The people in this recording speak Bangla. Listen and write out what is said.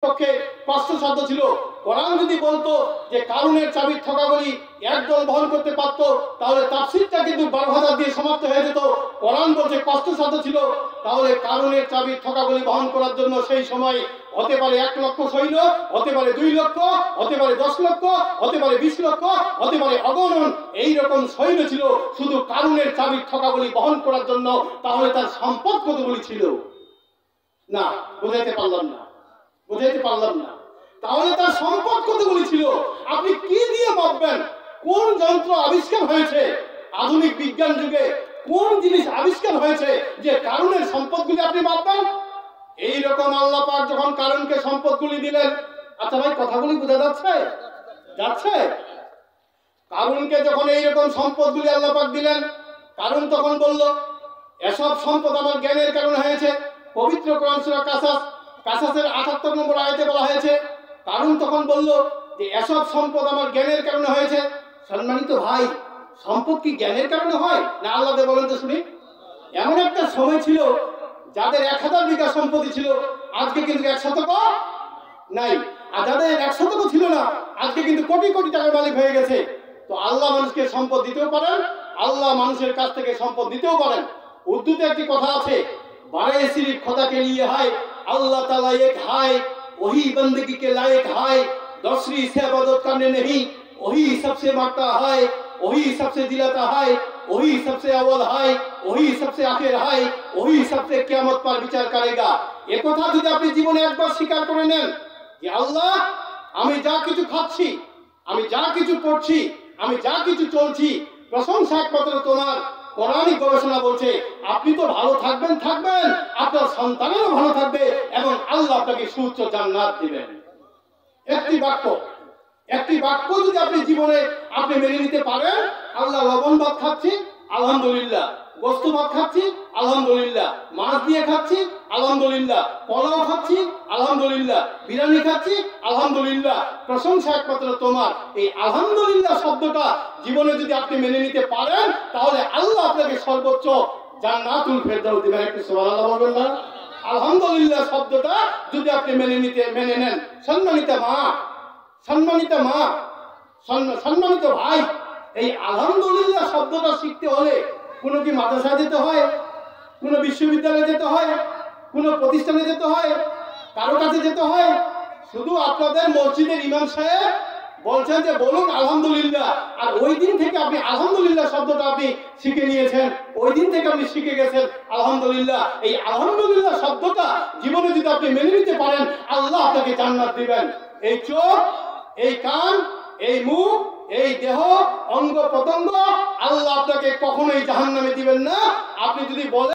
পক্ষে কষ্টসাধ্য ছিল। কোরআন যদি বলতো যে কারুনের চাবির ঠকাগুলি একদল বহন করতে পারতো, তাহলে তাফসীরটা কিন্তু 12,000 দিয়ে সমাপ্ত হয়ে যেত। কোরআন বলছে কষ্টসাধ্য ছিল, তাহলে কারুনের চাবির ঠকাগুলি বহন করার জন্য সেই সময় হতে পারে 1 লক্ষ সৈন্য, হতে পারে 2 লক্ষ, হতে পারে 10 লক্ষ, হতে পারে 20 লক্ষ, হতে পারে অগণন এইরকম সৈন্য ছিল শুধু কারুনের চাবির ঠকাগুলি বহন করার জন্য। তাহলে তার সম্পদ কতগুলি ছিল? না, বোঝাইতে পারলাম না। তাহলে তার সম্পদ কতগুলি ছিল? আপনি কি দিয়ে মাপবেন? কোন যন্ত্র আবিষ্কার হয়েছে আধুনিক বিজ্ঞান যুগে? কোন জিনিস আবিষ্কার হয়েছে যে কারুনের সম্পদগুলি আপনি মাপবেন? এইরকম আল্লাহ পাক যখন কারুনকে সম্পদগুলি দিলেন, আচ্ছা ভাই কথাগুলি বোঝা যাচ্ছে? কারুনকে যখন এইরকম সম্পদগুলি আল্লাহ পাক দিলেন, কারুন তখন বলল, এসব সম্পদ আমার জ্ঞানের কারণে হয়েছে। পবিত্র কোরআন সূরা কাসাসের 78 নম্বর আয়াতে বলা হয়েছে, কারুন তখন বলল যে এসব সম্পদ আমার জ্ঞানের কারণে হয়েছে। সম্মানিত ভাই, সম্পদ কি জ্ঞানের কারণে হয় না? আল্লাহ বলেন তো শুনি। এমন একটা সময় ছিল যাদের 1000 বিঘা সম্পত্তি ছিল, আজকে কিন্তু 1 শতক নাই। আর যাদের 1 শতক ছিল না, আজকে কিন্তু কোটি কোটি টাকার মালিক হয়ে গেছে। তো আল্লাহ মানুষকে সম্পদ দিতেও পারেন, আল্লাহ মানুষের কাছ থেকে সম্পদ দিতেও পারেন। উর্দুতে একটি কথা আছে, बारे सिर्फ खुदा के लिए है, अल्लाह ताला एक है, वही बंदगी के लायक है, दूसरी से इबादत करने नहीं, वही सबसे मांगता है, वही सबसे दिलाता है, वही सबसे अव्वल है, वही सबसे आखिर है, वही सबसे क़यामत पर विचार करेगा। एक কথা যদি আপনি জীবনে একবার স্বীকার করে নেন যে আল্লাহ, আমি যা কিছু খাচ্ছি, আমি যা কিছু পড়ছি, আমি যা কিছু চলছি, প্রশংসা একমাত্র তোমার। কোরআনিক গবেষণা বলছে আপনি তো ভালো থাকবেন, আপনার সন্তানেরও ভালো থাকবে এবং আল্লাহ আপনাকে সুউচ্চ জান্নাত দিবেন। একটি বাক্য যদি আপনি জীবনে আপনি মেনে নিতে পারেন, আল্লাহ লবণ ভাত খাচ্ছি আলহামদুলিল্লাহ, গোস্ত ভাত খাচ্ছি আলহামদুলিল্লাহ, মাছ দিয়ে খাচ্ছি আলহামদুলিল্লাহ, পোলাও খাচ্ছি আলহামদুলিল্লাহ, বিরিয়ানি খাচ্ছি আলহামদুলিল্লাহ, প্রশংসা একমাত্র তোমার। এই আলহামদুলিল্লাহ শব্দটা জীবনে যদি আপনি মেনে নিতে পারেন, তাহলে আল্লাহ আপনাকে সর্বোচ্চ জান্নাতুল ফেরদাউস দিবেন। একটু সুবহানাল্লাহ বলবেন না? আলহামদুলিল্লাহ শব্দটা যদি আপনি মেনে নেন, সম্মানিত মা, সম্মানিত ভাই, এই আলহামদুলিল্লাহ শব্দটা শিখতে হলে কোনো কি মাদ্রাসা যেতে হয়, কোনো বিশ্ববিদ্যালয়ে যেতে হয়, কোনো প্রতিষ্ঠানে যেতে হয়, কারো কাছে যেতে হয়? শুধু আপনাদের মসজিদের ইমাম সাহেব বলছেন যে বলুন আলহামদুলিল্লাহ, আর ওই দিন থেকে আপনি আলহামদুলিল্লাহ শব্দটা আপনি শিখে নিয়েছেন, ওই দিন থেকে আপনি শিখে গেছেন আলহামদুলিল্লাহ। এই আলহামদুলিল্লাহ শব্দটা জীবনে যদি আপনি মেনে নিতে পারেন, আল্লাহ আপনাকে জান্নাত দিবেন। এই চোখ, এই কান, এই মুখ, এই দেহ, অঙ্গ প্রত্যঙ্গ আল্লাহ আপনাকে কখনোই জাহান্নামে দিবেন না। আপনি যদি বলেন